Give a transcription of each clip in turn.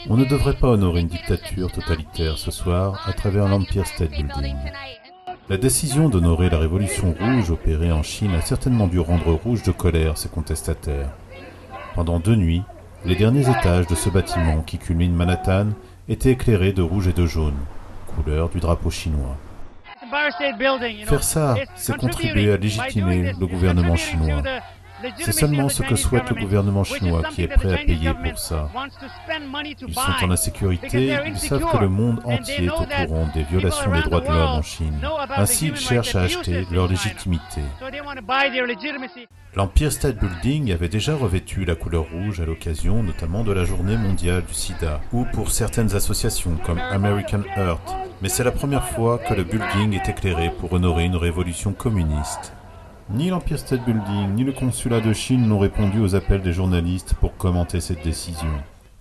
On ne devrait pas honorer une dictature totalitaire ce soir à travers l'Empire State Building. La décision d'honorer la Révolution rouge opérée en Chine a certainement dû rendre rouge de colère ses contestataires. Pendant 2 nuits, les derniers étages de ce bâtiment qui culmine Manhattan étaient éclairés de rouge et de jaune, couleur du drapeau chinois. Faire ça, c'est contribuer à légitimer le gouvernement chinois. C'est seulement ce que souhaite le gouvernement chinois qui est prêt à payer pour ça. Ils sont en insécurité, ils savent que le monde entier est au courant des violations des droits de l'homme en Chine. Ainsi, ils cherchent à acheter leur légitimité. L'Empire State Building avait déjà revêtu la couleur rouge à l'occasion notamment de la journée mondiale du sida, ou pour certaines associations comme American Earth. Mais c'est la première fois que le building est éclairé pour honorer une révolution communiste. Ni l'Empire State Building, ni le consulat de Chine n'ont répondu aux appels des journalistes pour commenter cette décision.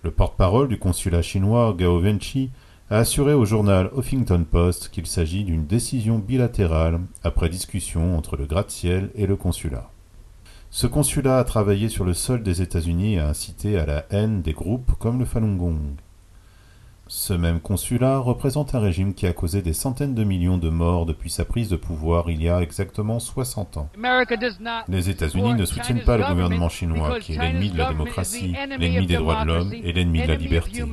Le porte-parole du consulat chinois, Gao Wenqi, a assuré au journal Huffington Post qu'il s'agit d'une décision bilatérale après discussion entre le gratte-ciel et le consulat. Ce consulat a travaillé sur le sol des États-Unis et a incité à la haine des groupes comme le Falun Gong. Ce même consulat représente un régime qui a causé des centaines de millions de morts depuis sa prise de pouvoir il y a exactement 60 ans. Les États-Unis ne soutiennent pas le gouvernement chinois, qui est l'ennemi de la démocratie, l'ennemi des droits de l'homme et l'ennemi de la liberté.